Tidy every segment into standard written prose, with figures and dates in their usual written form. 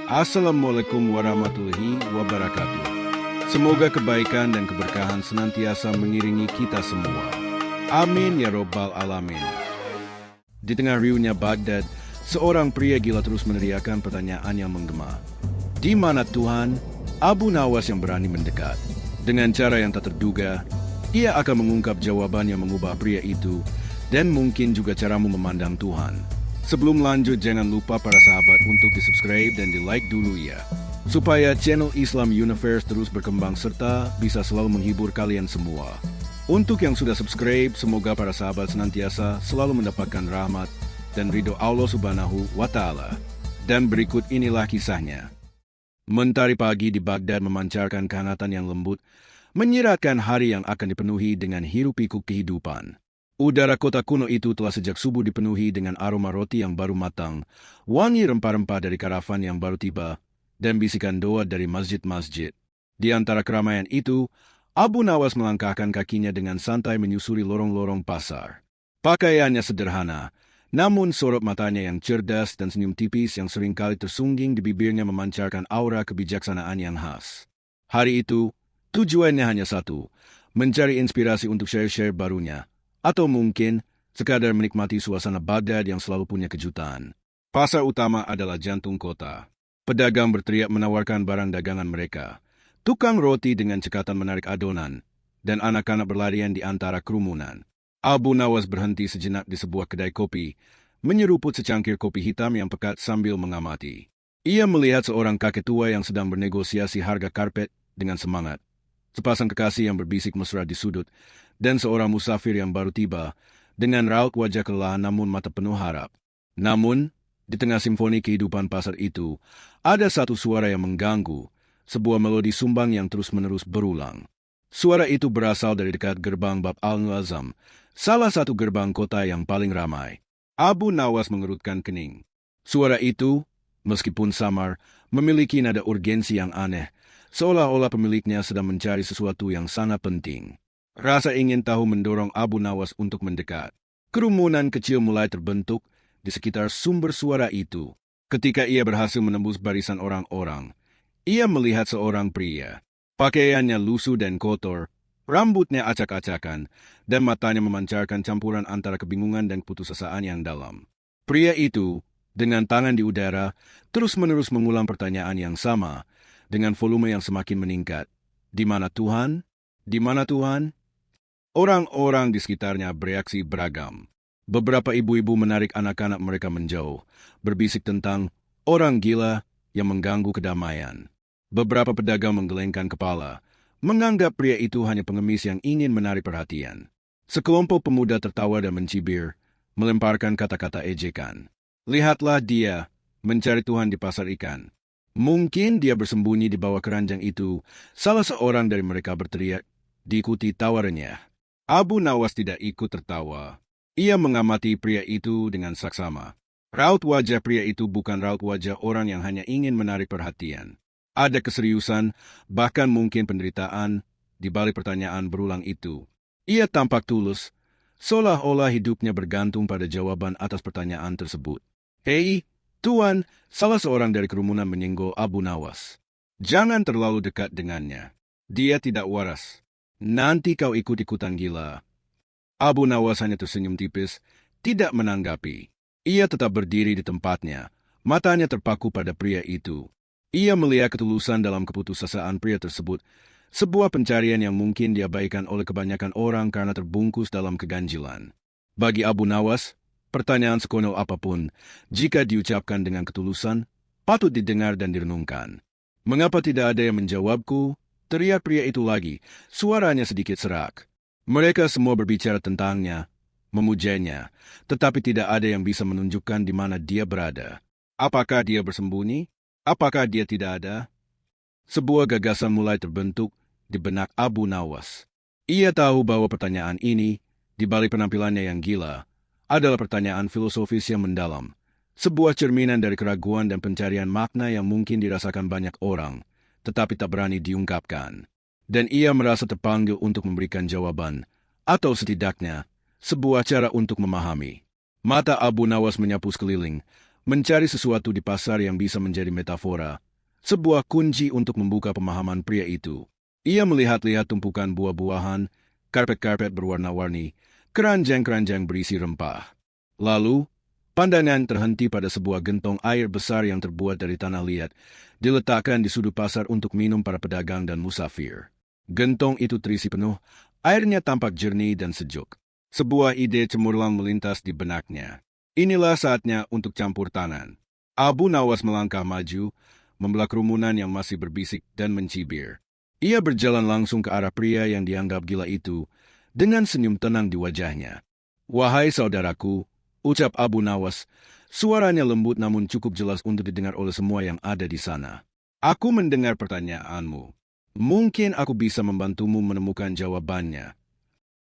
Assalamualaikum warahmatullahi wabarakatuh. Semoga kebaikan dan keberkahan senantiasa mengiringi kita semua. Amin ya robbal alamin. Di tengah riuhnya Baghdad, seorang pria gila terus meneriakkan pertanyaan yang menggema. Di mana Tuhan? Abu Nawas yang berani mendekat. Dengan cara yang tak terduga, ia akan mengungkap jawaban yang mengubah pria itu dan mungkin juga caramu memandang Tuhan. Sebelum lanjut, jangan lupa para sahabat untuk di-subscribe dan di-like dulu ya. Supaya channel Islam Universe terus berkembang serta bisa selalu menghibur kalian semua. Untuk yang sudah subscribe, semoga para sahabat senantiasa selalu mendapatkan rahmat dan ridho Allah Subhanahu wa Ta'ala. Dan berikut inilah kisahnya. Mentari pagi di Baghdad memancarkan kehangatan yang lembut, menyiratkan hari yang akan dipenuhi dengan hiruk-pikuk kehidupan. Udara kota kuno itu telah sejak subuh dipenuhi dengan aroma roti yang baru matang, wangi rempah-rempah dari karavan yang baru tiba, dan bisikan doa dari masjid-masjid. Di antara keramaian itu, Abu Nawas melangkahkan kakinya dengan santai menyusuri lorong-lorong pasar. Pakaiannya sederhana, namun sorot matanya yang cerdas dan senyum tipis yang seringkali tersungging di bibirnya memancarkan aura kebijaksanaan yang khas. Hari itu, tujuannya hanya satu, mencari inspirasi untuk share-share barunya, atau mungkin sekadar menikmati suasana Baghdad yang selalu punya kejutan. Pasar utama adalah jantung kota. Pedagang berteriak menawarkan barang dagangan mereka. Tukang roti dengan cekatan menarik adonan, dan anak-anak berlarian di antara kerumunan. Abu Nawas berhenti sejenak di sebuah kedai kopi, menyeruput secangkir kopi hitam yang pekat sambil mengamati. Ia melihat seorang kakek tua yang sedang bernegosiasi harga karpet dengan semangat. Sepasang kekasih yang berbisik mesra di sudut, dan seorang musafir yang baru tiba, dengan raut wajah kelelahan namun mata penuh harap. Namun, di tengah simfoni kehidupan pasar itu, ada satu suara yang mengganggu, sebuah melodi sumbang yang terus-menerus berulang. Suara itu berasal dari dekat gerbang Bab Al-Muazzam, salah satu gerbang kota yang paling ramai. Abu Nawas mengerutkan kening. Suara itu, meskipun samar, memiliki nada urgensi yang aneh, seolah-olah pemiliknya sedang mencari sesuatu yang sangat penting. Rasa ingin tahu mendorong Abu Nawas untuk mendekat. Kerumunan kecil mulai terbentuk di sekitar sumber suara itu. Ketika ia berhasil menembus barisan orang-orang, ia melihat seorang pria. Pakaiannya lusuh dan kotor, rambutnya acak-acakan, dan matanya memancarkan campuran antara kebingungan dan keputusasaan yang dalam. Pria itu, dengan tangan di udara, terus-menerus mengulang pertanyaan yang sama, dengan volume yang semakin meningkat. Di mana Tuhan? Di mana Tuhan? Orang-orang di sekitarnya bereaksi beragam. Beberapa ibu-ibu menarik anak-anak mereka menjauh, berbisik tentang orang gila yang mengganggu kedamaian. Beberapa pedagang menggelengkan kepala, menganggap pria itu hanya pengemis yang ingin menarik perhatian. Sekelompok pemuda tertawa dan mencibir, melemparkan kata-kata ejekan. Lihatlah dia, mencari Tuhan di pasar ikan. Mungkin dia bersembunyi di bawah keranjang itu, salah seorang dari mereka berteriak, diikuti tawarannya. Abu Nawas tidak ikut tertawa. Ia mengamati pria itu dengan saksama. Raut wajah pria itu bukan raut wajah orang yang hanya ingin menarik perhatian. Ada keseriusan, bahkan mungkin penderitaan, di balik pertanyaan berulang itu. Ia tampak tulus, seolah-olah hidupnya bergantung pada jawaban atas pertanyaan tersebut. Hei, Tuan, salah seorang dari kerumunan menyenggol Abu Nawas. Jangan terlalu dekat dengannya. Dia tidak waras. Nanti kau ikut-ikutan gila. Abu Nawas hanya tersenyum tipis, tidak menanggapi. Ia tetap berdiri di tempatnya, matanya terpaku pada pria itu. Ia melihat ketulusan dalam keputusasaan pria tersebut, sebuah pencarian yang mungkin diabaikan oleh kebanyakan orang karena terbungkus dalam keganjilan. Bagi Abu Nawas, pertanyaan sekonyol apapun, jika diucapkan dengan ketulusan, patut didengar dan direnungkan. Mengapa tidak ada yang menjawabku? Teriak pria itu lagi, suaranya sedikit serak. Mereka semua berbicara tentangnya, memujanya, tetapi tidak ada yang bisa menunjukkan di mana dia berada. Apakah dia bersembunyi? Apakah dia tidak ada? Sebuah gagasan mulai terbentuk di benak Abu Nawas. Ia tahu bahwa pertanyaan ini, di balik penampilannya yang gila, adalah pertanyaan filosofis yang mendalam. Sebuah cerminan dari keraguan dan pencarian makna yang mungkin dirasakan banyak orang, tetapi tak berani diungkapkan. Dan ia merasa terpanggil untuk memberikan jawaban, atau setidaknya, sebuah cara untuk memahami. Mata Abu Nawas menyapu sekeliling, Mencari sesuatu di pasar yang bisa menjadi metafora, sebuah kunci untuk membuka pemahaman pria itu. Ia melihat-lihat tumpukan buah-buahan, karpet-karpet berwarna-warni, keranjang-keranjang berisi rempah. Lalu, pandangan terhenti pada sebuah gentong air besar yang terbuat dari tanah liat, diletakkan di sudut pasar untuk minum para pedagang dan musafir. Gentong itu terisi penuh, airnya tampak jernih dan sejuk. Sebuah ide cemerlang melintas di benaknya. Inilah saatnya untuk campur tangan. Abu Nawas melangkah maju, membelah kerumunan yang masih berbisik dan mencibir. Ia berjalan langsung ke arah pria yang dianggap gila itu, dengan senyum tenang di wajahnya. "Wahai saudaraku," ucap Abu Nawas, suaranya lembut namun cukup jelas untuk didengar oleh semua yang ada di sana. "Aku mendengar pertanyaanmu. Mungkin aku bisa membantumu menemukan jawabannya."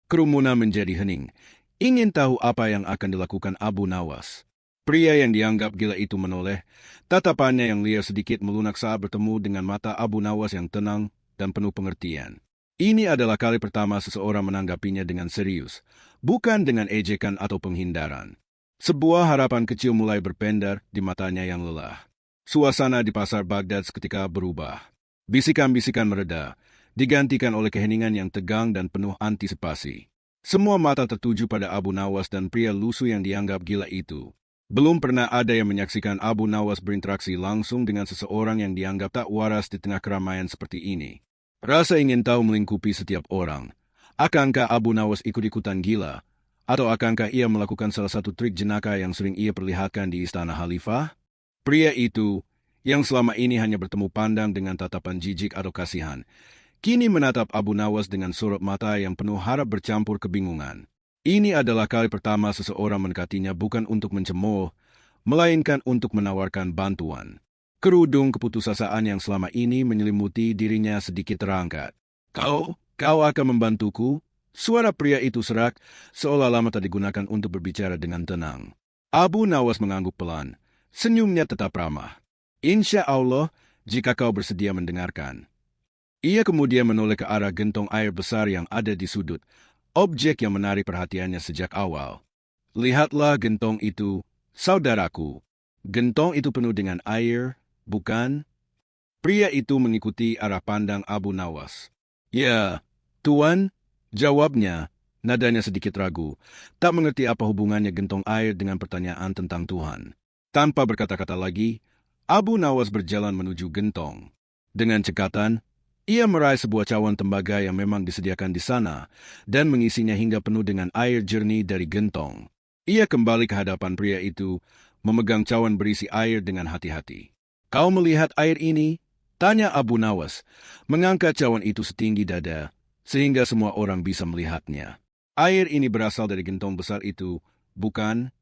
Kerumunan menjadi hening. Ingin tahu apa yang akan dilakukan Abu Nawas. Pria yang dianggap gila itu menoleh, tatapannya yang liar sedikit melunak saat bertemu dengan mata Abu Nawas yang tenang dan penuh pengertian. Ini adalah kali pertama seseorang menanggapinya dengan serius, bukan dengan ejekan atau penghindaran. Sebuah harapan kecil mulai berpendar di matanya yang lelah. Suasana di pasar Baghdad seketika berubah. Bisikan-bisikan mereda, digantikan oleh keheningan yang tegang dan penuh antisipasi. Semua mata tertuju pada Abu Nawas dan pria lusuh yang dianggap gila itu. Belum pernah ada yang menyaksikan Abu Nawas berinteraksi langsung dengan seseorang yang dianggap tak waras di tengah keramaian seperti ini. Rasa ingin tahu melingkupi setiap orang. Akankah Abu Nawas ikut-ikutan gila? Atau akankah ia melakukan salah satu trik jenaka yang sering ia perlihatkan di istana Khalifah? Pria itu, yang selama ini hanya bertemu pandang dengan tatapan jijik atau kasihan, kini menatap Abu Nawas dengan sorot mata yang penuh harap bercampur kebingungan. Ini adalah kali pertama seseorang mendekatinya bukan untuk mencemooh, melainkan untuk menawarkan bantuan. Kerudung keputusasaan yang selama ini menyelimuti dirinya sedikit terangkat. Kau akan membantuku?" Suara pria itu serak, seolah lama tak digunakan untuk berbicara dengan tenang. Abu Nawas mengangguk pelan. Senyumnya tetap ramah. "Insya Allah, jika kau bersedia mendengarkan." Ia kemudian menoleh ke arah gentong air besar yang ada di sudut, objek yang menarik perhatiannya sejak awal. "Lihatlah gentong itu, saudaraku. Gentong itu penuh dengan air, bukan?" Pria itu mengikuti arah pandang Abu Nawas. "Ya, Tuan," jawabnya, nadanya sedikit ragu, tak mengerti apa hubungannya gentong air dengan pertanyaan tentang Tuhan. Tanpa berkata-kata lagi, Abu Nawas berjalan menuju gentong. Dengan cekatan, ia meraih sebuah cawan tembaga yang memang disediakan di sana dan mengisinya hingga penuh dengan air jernih dari gentong. Ia kembali ke hadapan pria itu, memegang cawan berisi air dengan hati-hati. "Kau melihat air ini?" tanya Abu Nawas, mengangkat cawan itu setinggi dada, sehingga semua orang bisa melihatnya. "Air ini berasal dari gentong besar itu, bukan?"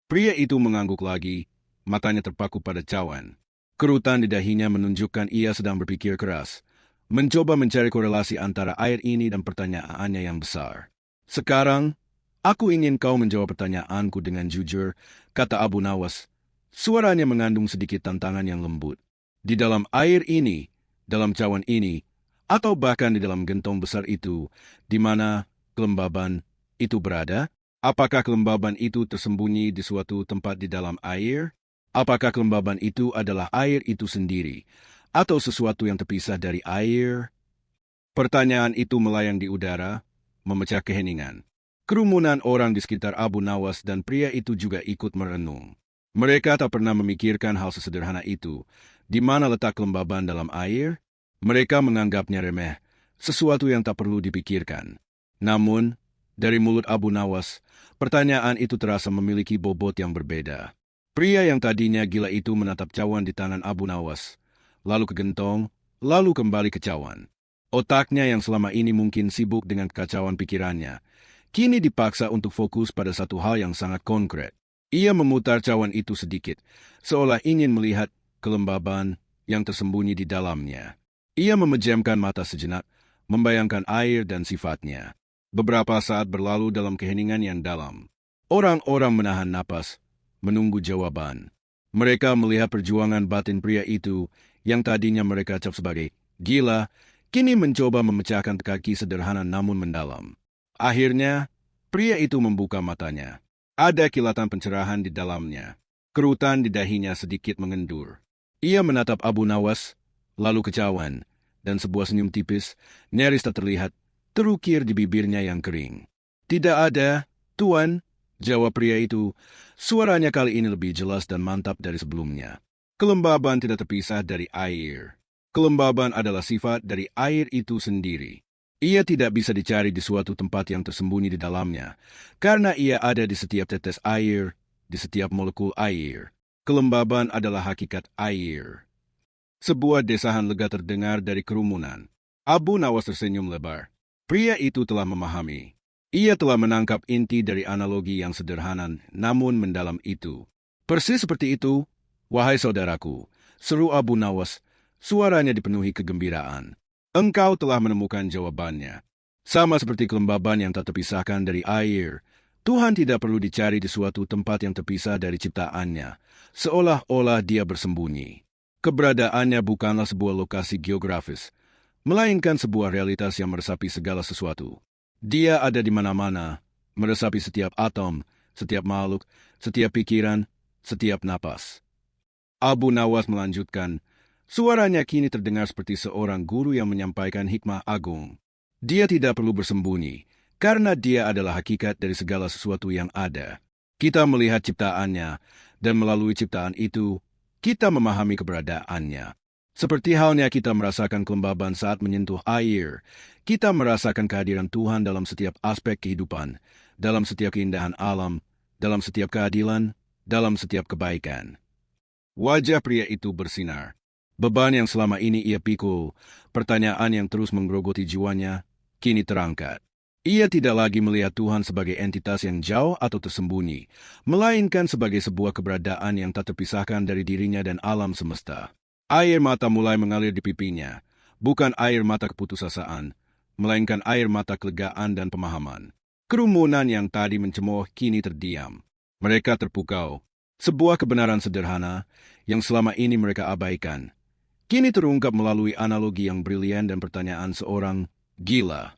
Pria itu mengangguk lagi, matanya terpaku pada cawan. Kerutan di dahinya menunjukkan ia sedang berpikir keras, mencoba mencari korelasi antara air ini dan pertanyaannya yang besar. "Sekarang, aku ingin kau menjawab pertanyaanku dengan jujur," kata Abu Nawas. Suaranya mengandung sedikit tantangan yang lembut. "Di dalam air ini, dalam cawan ini, atau bahkan di dalam gentong besar itu, di mana kelembaban itu berada? Apakah kelembaban itu tersembunyi di suatu tempat di dalam air? Apakah kelembaban itu adalah air itu sendiri, atau sesuatu yang terpisah dari air?" Pertanyaan itu melayang di udara, memecah keheningan. Kerumunan orang di sekitar Abu Nawas dan pria itu juga ikut merenung. Mereka tak pernah memikirkan hal sesederhana itu. Di mana letak kelembaban dalam air? Mereka menganggapnya remeh, sesuatu yang tak perlu dipikirkan. Namun, dari mulut Abu Nawas, pertanyaan itu terasa memiliki bobot yang berbeda. Pria yang tadinya gila itu menatap cawan di tangan Abu Nawas, lalu ke gentong, lalu kembali ke cawan. Otaknya yang selama ini mungkin sibuk dengan kekacauan pikirannya, kini dipaksa untuk fokus pada satu hal yang sangat konkret. Ia memutar cawan itu sedikit, seolah ingin melihat kelembaban yang tersembunyi di dalamnya. Ia memejamkan mata sejenak, membayangkan air dan sifatnya. Beberapa saat berlalu dalam keheningan yang dalam. Orang-orang menahan napas, menunggu jawaban. Mereka melihat perjuangan batin pria itu yang tadinya mereka cap sebagai gila, kini mencoba memecahkan teka-teki sederhana namun mendalam. Akhirnya, pria itu membuka matanya. Ada kilatan pencerahan di dalamnya. Kerutan di dahinya sedikit mengendur. Ia menatap Abu Nawas, lalu kecauan, dan sebuah senyum tipis, nyaris tak terlihat, terukir di bibirnya yang kering. Tidak ada, Tuan, jawab pria itu. Suaranya kali ini lebih jelas dan mantap dari sebelumnya. Kelembaban tidak terpisah dari air. Kelembaban adalah sifat dari air itu sendiri. Ia tidak bisa dicari di suatu tempat yang tersembunyi di dalamnya, karena ia ada di setiap tetes air, di setiap molekul air. Kelembaban adalah hakikat air. Sebuah desahan lega terdengar dari kerumunan. Abu Nawas tersenyum lebar. Pria itu telah memahami. Ia telah menangkap inti dari analogi yang sederhana namun mendalam itu. Persis seperti itu, wahai saudaraku, seru Abu Nawas, suaranya dipenuhi kegembiraan. Engkau telah menemukan jawabannya. Sama seperti kelembaban yang tak terpisahkan dari air, Tuhan tidak perlu dicari di suatu tempat yang terpisah dari ciptaannya, seolah-olah dia bersembunyi. Keberadaannya bukanlah sebuah lokasi geografis, melainkan sebuah realitas yang meresapi segala sesuatu. Dia ada di mana-mana, meresapi setiap atom, setiap makhluk, setiap pikiran, setiap napas. Abu Nawas melanjutkan, suaranya kini terdengar seperti seorang guru yang menyampaikan hikmah agung. Dia tidak perlu bersembunyi, karena dia adalah hakikat dari segala sesuatu yang ada. Kita melihat ciptaannya, dan melalui ciptaan itu, kita memahami keberadaannya. Seperti halnya kita merasakan kelembaban saat menyentuh air, kita merasakan kehadiran Tuhan dalam setiap aspek kehidupan, dalam setiap keindahan alam, dalam setiap keadilan, dalam setiap kebaikan. Wajah pria itu bersinar. Beban yang selama ini ia pikul, pertanyaan yang terus menggerogoti jiwanya, kini terangkat. Ia tidak lagi melihat Tuhan sebagai entitas yang jauh atau tersembunyi, melainkan sebagai sebuah keberadaan yang tak terpisahkan dari dirinya dan alam semesta. Air mata mulai mengalir di pipinya, bukan air mata keputusasaan, melainkan air mata kelegaan dan pemahaman. Kerumunan yang tadi mencemooh kini terdiam. Mereka terpukau. Sebuah kebenaran sederhana yang selama ini mereka abaikan, kini terungkap melalui analogi yang brilian dan pertanyaan seorang gila.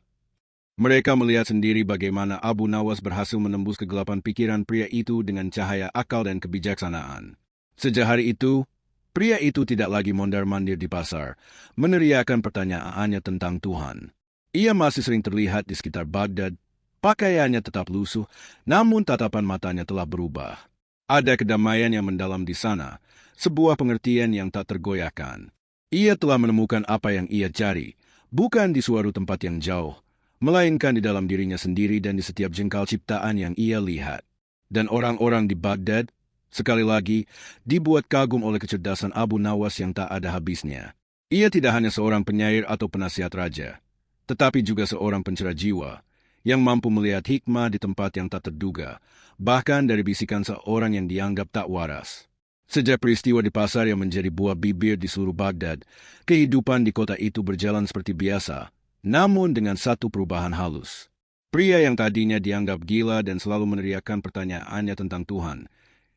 Mereka melihat sendiri bagaimana Abu Nawas berhasil menembus kegelapan pikiran pria itu dengan cahaya akal dan kebijaksanaan. Sejak hari itu, pria itu tidak lagi mondar-mandir di pasar, meneriakan pertanyaannya tentang Tuhan. Ia masih sering terlihat di sekitar Baghdad, pakaiannya tetap lusuh, namun tatapan matanya telah berubah. Ada kedamaian yang mendalam di sana, sebuah pengertian yang tak tergoyahkan. Ia telah menemukan apa yang ia cari, bukan di suatu tempat yang jauh, melainkan di dalam dirinya sendiri dan di setiap jengkal ciptaan yang ia lihat. Dan orang-orang di Baghdad, sekali lagi, dibuat kagum oleh kecerdasan Abu Nawas yang tak ada habisnya. Ia tidak hanya seorang penyair atau penasihat raja, tetapi juga seorang pencerah jiwa, yang mampu melihat hikmah di tempat yang tak terduga, bahkan dari bisikan seorang yang dianggap tak waras. Sejak peristiwa di pasar yang menjadi buah bibir di seluruh Baghdad, kehidupan di kota itu berjalan seperti biasa, namun dengan satu perubahan halus. Pria yang tadinya dianggap gila dan selalu meneriakkan pertanyaannya tentang Tuhan,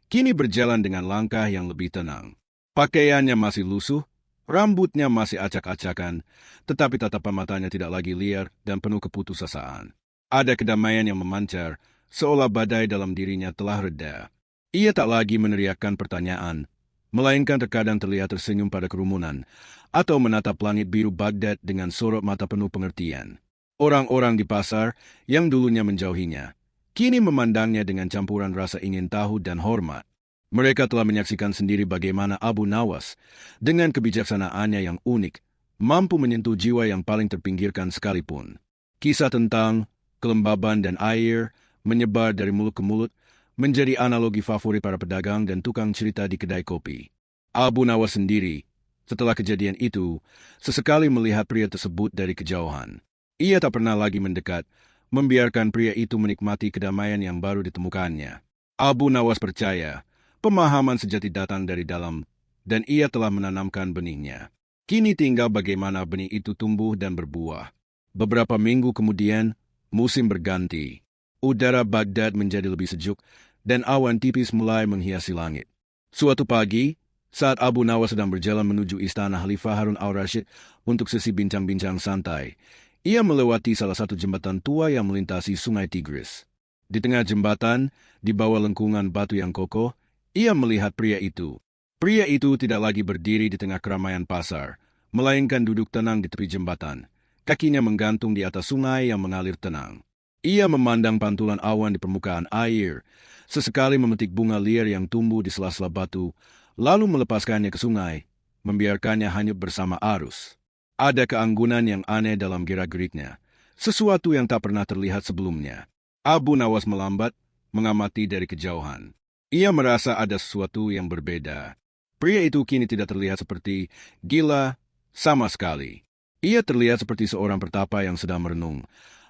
kini berjalan dengan langkah yang lebih tenang. Pakaiannya masih lusuh, rambutnya masih acak-acakan, tetapi tatapan matanya tidak lagi liar dan penuh keputusasaan. Ada kedamaian yang memancar, seolah badai dalam dirinya telah reda. Ia tak lagi meneriakkan pertanyaan, melainkan terkadang terlihat tersenyum pada kerumunan, atau menatap langit biru Baghdad dengan sorot mata penuh pengertian. Orang-orang di pasar yang dulunya menjauhinya, kini memandangnya dengan campuran rasa ingin tahu dan hormat. Mereka telah menyaksikan sendiri bagaimana Abu Nawas, dengan kebijaksanaannya yang unik, mampu menyentuh jiwa yang paling terpinggirkan sekalipun. Kisah tentang kelembaban dan air menyebar dari mulut ke mulut, menjadi analogi favorit para pedagang dan tukang cerita di kedai kopi. Abu Nawas sendiri, setelah kejadian itu, sesekali melihat pria tersebut dari kejauhan. Ia tak pernah lagi mendekat, membiarkan pria itu menikmati kedamaian yang baru ditemukannya. Abu Nawas percaya, pemahaman sejati datang dari dalam, dan ia telah menanamkan benihnya. Kini tinggal bagaimana benih itu tumbuh dan berbuah. Beberapa minggu kemudian, musim berganti. Udara Baghdad menjadi lebih sejuk, dan awan tipis mulai menghiasi langit. Suatu pagi, saat Abu Nawas sedang berjalan menuju istana Khalifah Harun al-Rashid untuk sesi bincang-bincang santai, ia melewati salah satu jembatan tua yang melintasi sungai Tigris. Di tengah jembatan, di bawah lengkungan batu yang kokoh, Ia melihat pria itu. Pria itu tidak lagi berdiri di tengah keramaian pasar, melainkan duduk tenang di tepi jembatan. Kakinya menggantung di atas sungai yang mengalir tenang. Ia memandang pantulan awan di permukaan air, sesekali memetik bunga liar yang tumbuh di sela-sela batu, lalu melepaskannya ke sungai, membiarkannya hanyut bersama arus. Ada keanggunan yang aneh dalam gerak-geriknya, sesuatu yang tak pernah terlihat sebelumnya. Abu Nawas melambat, mengamati dari kejauhan. Ia merasa ada sesuatu yang berbeda. Pria itu kini tidak terlihat seperti gila sama sekali. Ia terlihat seperti seorang pertapa yang sedang merenung,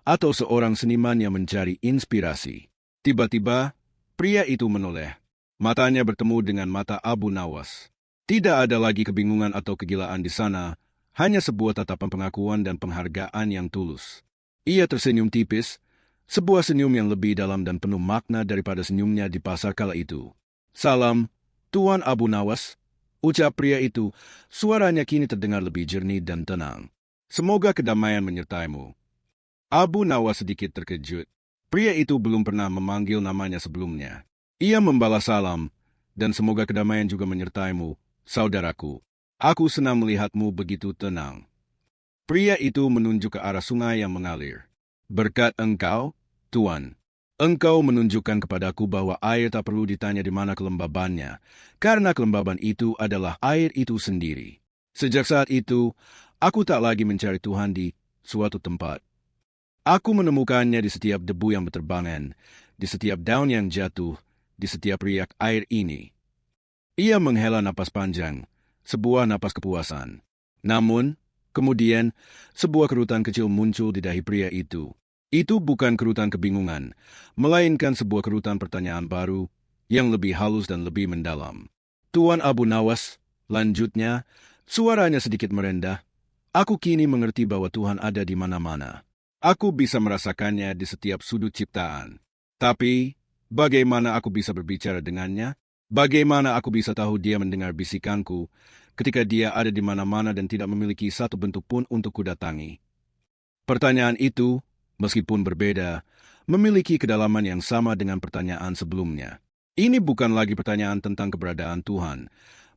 atau seorang seniman yang mencari inspirasi. Tiba-tiba, pria itu menoleh. Matanya bertemu dengan mata Abu Nawas. Tidak ada lagi kebingungan atau kegilaan di sana, hanya sebuah tatapan pengakuan dan penghargaan yang tulus. Ia tersenyum tipis, sebuah senyum yang lebih dalam dan penuh makna daripada senyumnya di pasar kala itu. "Salam, Tuan Abu Nawas," ucap pria itu. Suaranya kini terdengar lebih jernih dan tenang. "Semoga kedamaian menyertaimu." Abu Nawas sedikit terkejut. Pria itu belum pernah memanggil namanya sebelumnya. Ia membalas salam, "Dan semoga kedamaian juga menyertaimu, saudaraku. Aku senang melihatmu begitu tenang." Pria itu menunjuk ke arah sungai yang mengalir. "Berkat engkau, Tuan. Engkau menunjukkan kepadaku bahwa air tak perlu ditanya di mana kelembabannya, karena kelembaban itu adalah air itu sendiri. Sejak saat itu, aku tak lagi mencari Tuhan di suatu tempat. Aku menemukannya di setiap debu yang berterbangan, di setiap daun yang jatuh, di setiap riak air ini." Ia menghela napas panjang, sebuah napas kepuasan. Namun, kemudian, sebuah kerutan kecil muncul di dahi pria itu. Itu bukan kerutan kebingungan, melainkan sebuah kerutan pertanyaan baru yang lebih halus dan lebih mendalam. "Tuan Abu Nawas," lanjutnya, suaranya sedikit merendah, "aku kini mengerti bahwa Tuhan ada di mana-mana. Aku bisa merasakannya di setiap sudut ciptaan. Tapi, bagaimana aku bisa berbicara dengannya? Bagaimana aku bisa tahu dia mendengar bisikanku ketika dia ada di mana-mana dan tidak memiliki satu bentuk pun untuk kudatangi?" Pertanyaan itu, meskipun berbeda, memiliki kedalaman yang sama dengan pertanyaan sebelumnya. Ini bukan lagi pertanyaan tentang keberadaan Tuhan,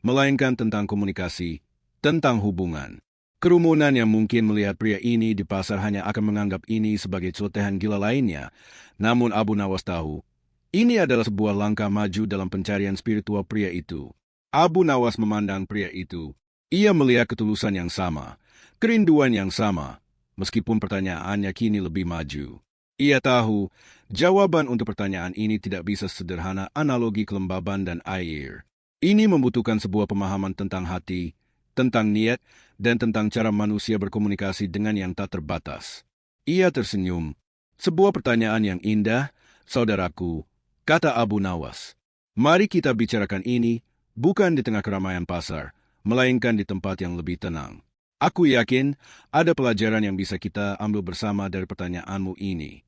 melainkan tentang komunikasi, tentang hubungan. Kerumunan yang mungkin melihat pria ini di pasar hanya akan menganggap ini sebagai celotehan gila lainnya. Namun Abu Nawas tahu, ini adalah sebuah langkah maju dalam pencarian spiritual pria itu. Abu Nawas memandang pria itu. Ia melihat ketulusan yang sama, kerinduan yang sama, meskipun pertanyaannya kini lebih maju. Ia tahu, jawaban untuk pertanyaan ini tidak bisa sederhana analogi kelembaban dan air. Ini membutuhkan sebuah pemahaman tentang hati, tentang niat, dan tentang cara manusia berkomunikasi dengan yang tak terbatas. Ia tersenyum. "Sebuah pertanyaan yang indah, saudaraku," kata Abu Nawas. "Mari kita bicarakan ini, bukan di tengah keramaian pasar, melainkan di tempat yang lebih tenang. Aku yakin ada pelajaran yang bisa kita ambil bersama dari pertanyaanmu ini."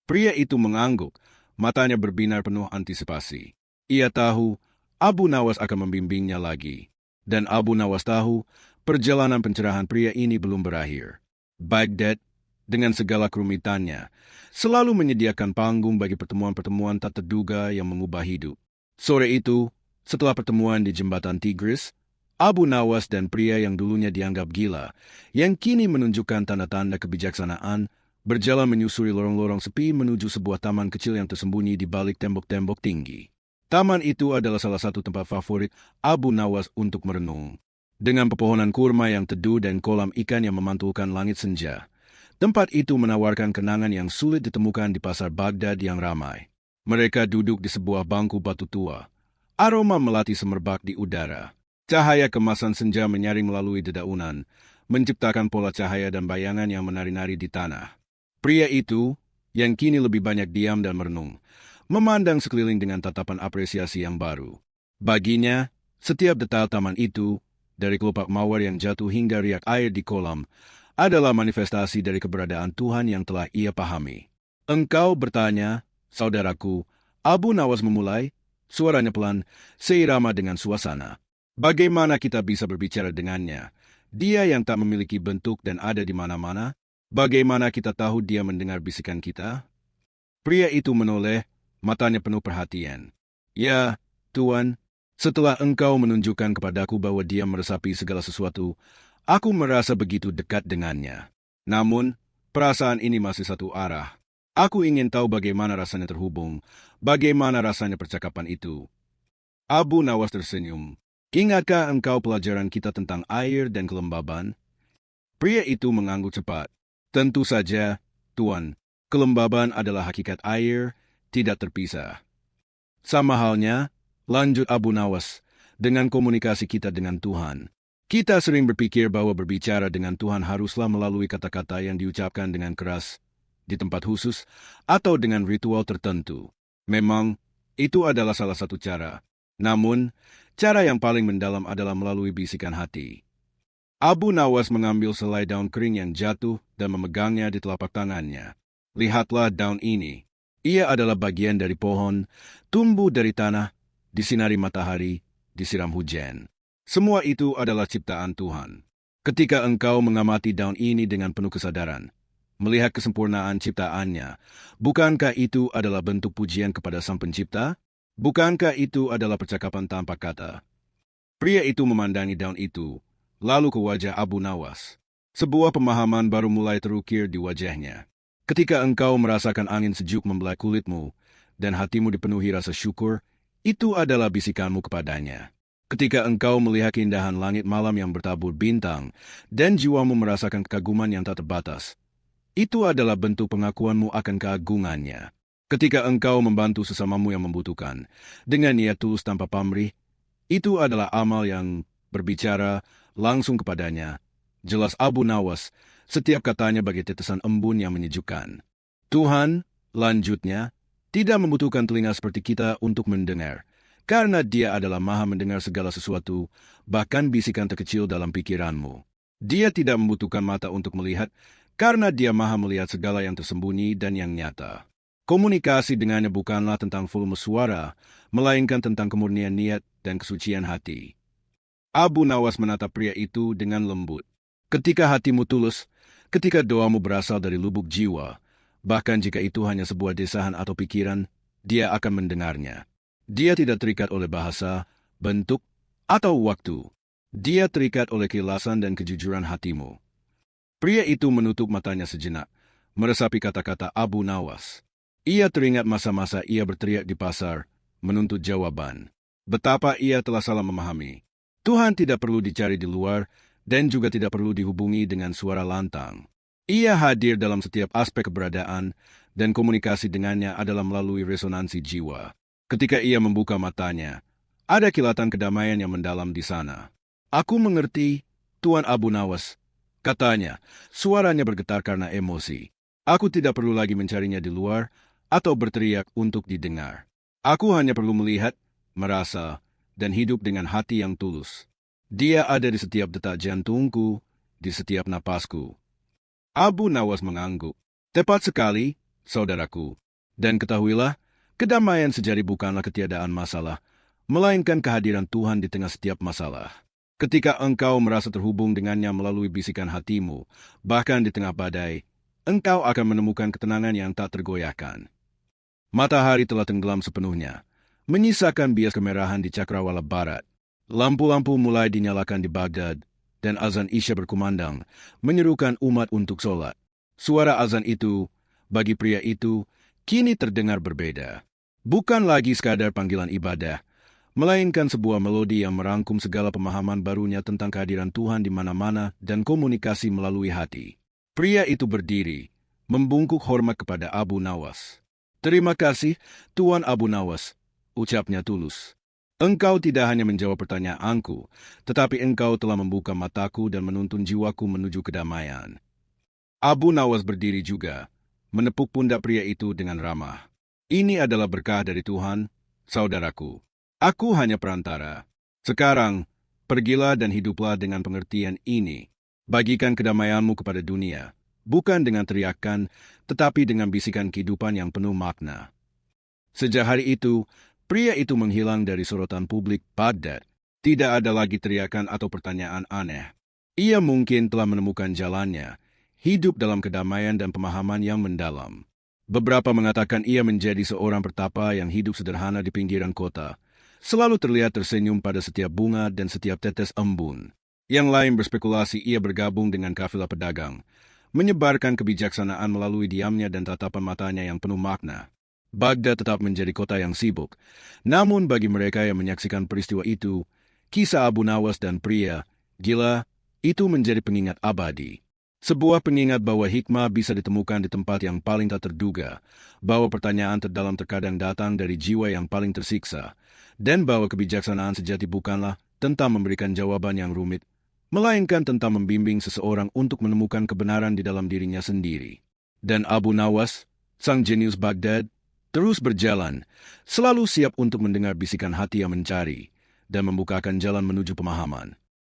Pria itu mengangguk, matanya berbinar penuh antisipasi. Ia tahu Abu Nawas akan membimbingnya lagi. Dan Abu Nawas tahu perjalanan pencerahan pria ini belum berakhir. Baghdad, dengan segala kerumitannya, selalu menyediakan panggung bagi pertemuan-pertemuan tak terduga yang mengubah hidup. Sore itu, setelah pertemuan di jembatan Tigris, Abu Nawas dan pria yang dulunya dianggap gila, yang kini menunjukkan tanda-tanda kebijaksanaan, berjalan menyusuri lorong-lorong sepi menuju sebuah taman kecil yang tersembunyi di balik tembok-tembok tinggi. Taman itu adalah salah satu tempat favorit Abu Nawas untuk merenung. Dengan pepohonan kurma yang teduh dan kolam ikan yang memantulkan langit senja, tempat itu menawarkan kenangan yang sulit ditemukan di pasar Baghdad yang ramai. Mereka duduk di sebuah bangku batu tua. Aroma melati semerbak di udara. Cahaya kemasan senja menyaring melalui dedaunan, menciptakan pola cahaya dan bayangan yang menari-nari di tanah. Pria itu, yang kini lebih banyak diam dan merenung, memandang sekeliling dengan tatapan apresiasi yang baru. Baginya, setiap detail taman itu, dari kelopak mawar yang jatuh hingga riak air di kolam, adalah manifestasi dari keberadaan Tuhan yang telah ia pahami. "Engkau bertanya, saudaraku," Abu Nawas memulai, suaranya pelan, seirama dengan suasana. "Bagaimana kita bisa berbicara dengannya? Dia yang tak memiliki bentuk dan ada di mana-mana. Bagaimana kita tahu dia mendengar bisikan kita?" Pria itu menoleh, matanya penuh perhatian. "Ya, Tuan, setelah engkau menunjukkan kepadaku bahwa dia meresapi segala sesuatu, aku merasa begitu dekat dengannya. Namun, perasaan ini masih satu arah. Aku ingin tahu bagaimana rasanya terhubung, bagaimana rasanya percakapan itu. Abu Nawas tersenyum. Ingatkah engkau pelajaran kita tentang air dan kelembaban? Pria itu mengangguk cepat. Tentu saja, Tuan. Kelembaban adalah hakikat air, tidak terpisah. Sama halnya, lanjut Abu Nawas, dengan komunikasi kita dengan Tuhan. Kita sering berpikir bahwa berbicara dengan Tuhan haruslah melalui kata-kata yang diucapkan dengan keras, di tempat khusus, atau dengan ritual tertentu. Memang, itu adalah salah satu cara. Namun, cara yang paling mendalam adalah melalui bisikan hati. Abu Nawas mengambil selai daun kering yang jatuh dan memegangnya di telapak tangannya. Lihatlah daun ini. Ia adalah bagian dari pohon, tumbuh dari tanah, disinari matahari, disiram hujan. Semua itu adalah ciptaan Tuhan. Ketika engkau mengamati daun ini dengan penuh kesadaran, melihat kesempurnaan ciptaannya, bukankah itu adalah bentuk pujian kepada Sang Pencipta? Bukankah itu adalah percakapan tanpa kata? Pria itu memandangi daun itu, lalu ke wajah Abu Nawas. Sebuah pemahaman baru mulai terukir di wajahnya. Ketika engkau merasakan angin sejuk membelai kulitmu, dan hatimu dipenuhi rasa syukur, itu adalah bisikanmu kepadanya. Ketika engkau melihat keindahan langit malam yang bertabur bintang, dan jiwamu merasakan kekaguman yang tak terbatas, itu adalah bentuk pengakuanmu akan keagungannya. Ketika engkau membantu sesamamu yang membutuhkan, dengan niat tulus tanpa pamrih, itu adalah amal yang berbicara langsung kepadanya. Jelas Abu Nawas, setiap katanya bagai tetesan embun yang menyejukkan. Tuhan, lanjutnya, tidak membutuhkan telinga seperti kita untuk mendengar, karena Dia adalah Maha mendengar segala sesuatu, bahkan bisikan terkecil dalam pikiranmu. Dia tidak membutuhkan mata untuk melihat, karena Dia Maha melihat segala yang tersembunyi dan yang nyata. Komunikasi dengannya bukanlah tentang volume suara, melainkan tentang kemurnian niat dan kesucian hati. Abu Nawas menatap pria itu dengan lembut. Ketika hatimu tulus, ketika doamu berasal dari lubuk jiwa, bahkan jika itu hanya sebuah desahan atau pikiran, Dia akan mendengarnya. Dia tidak terikat oleh bahasa, bentuk, atau waktu. Dia terikat oleh keikhlasan dan kejujuran hatimu. Pria itu menutup matanya sejenak, meresapi kata-kata Abu Nawas. Ia teringat masa-masa ia berteriak di pasar, menuntut jawaban. Betapa ia telah salah memahami. Tuhan tidak perlu dicari di luar, dan juga tidak perlu dihubungi dengan suara lantang. Ia hadir dalam setiap aspek keberadaan, dan komunikasi dengannya adalah melalui resonansi jiwa. Ketika ia membuka matanya, ada kilatan kedamaian yang mendalam di sana. Aku mengerti, Tuan Abu Nawas, katanya, suaranya bergetar karena emosi. Aku tidak perlu lagi mencarinya di luar, atau berteriak untuk didengar. Aku hanya perlu melihat, merasa, dan hidup dengan hati yang tulus. Dia ada di setiap detak jantungku, di setiap napasku. Abu Nawas mengangguk. Tepat sekali, saudaraku. Dan ketahuilah, kedamaian sejati bukanlah ketiadaan masalah, melainkan kehadiran Tuhan di tengah setiap masalah. Ketika engkau merasa terhubung dengannya melalui bisikan hatimu, bahkan di tengah badai, engkau akan menemukan ketenangan yang tak tergoyahkan. Matahari telah tenggelam sepenuhnya, menyisakan bias kemerahan di cakrawala barat. Lampu-lampu mulai dinyalakan di Baghdad, dan azan Isya berkumandang, menyerukan umat untuk sholat. Suara azan itu, bagi pria itu, kini terdengar berbeda. Bukan lagi sekadar panggilan ibadah, melainkan sebuah melodi yang merangkum segala pemahaman barunya tentang kehadiran Tuhan di mana-mana dan komunikasi melalui hati. Pria itu berdiri, membungkuk hormat kepada Abu Nawas. Terima kasih, Tuan Abu Nawas, ucapnya tulus. Engkau tidak hanya menjawab pertanyaanku, tetapi engkau telah membuka mataku dan menuntun jiwaku menuju kedamaian. Abu Nawas berdiri juga, menepuk pundak pria itu dengan ramah. Ini adalah berkah dari Tuhan, saudaraku. Aku hanya perantara. Sekarang, pergilah dan hiduplah dengan pengertian ini. Bagikan kedamaianmu kepada dunia, bukan dengan teriakan, tetapi dengan bisikan kehidupan yang penuh makna. Sejak hari itu, pria itu menghilang dari sorotan publik Baghdad. Tidak ada lagi teriakan atau pertanyaan aneh. Ia mungkin telah menemukan jalannya, hidup dalam kedamaian dan pemahaman yang mendalam. Beberapa mengatakan ia menjadi seorang pertapa yang hidup sederhana di pinggiran kota, selalu terlihat tersenyum pada setiap bunga dan setiap tetes embun. Yang lain berspekulasi ia bergabung dengan kafilah pedagang, menyebarkan kebijaksanaan melalui diamnya dan tatapan matanya yang penuh makna. Baghdad tetap menjadi kota yang sibuk. Namun bagi mereka yang menyaksikan peristiwa itu, kisah Abu Nawas dan pria gila itu menjadi pengingat abadi. Sebuah pengingat bahwa hikmah bisa ditemukan di tempat yang paling tak terduga, bahwa pertanyaan terdalam terkadang datang dari jiwa yang paling tersiksa, dan bahwa kebijaksanaan sejati bukanlah tentang memberikan jawaban yang rumit, melainkan tentang membimbing seseorang untuk menemukan kebenaran di dalam dirinya sendiri. Dan Abu Nawas, sang jenius Baghdad, terus berjalan, selalu siap untuk mendengar bisikan hati yang mencari dan membukakan jalan menuju pemahaman.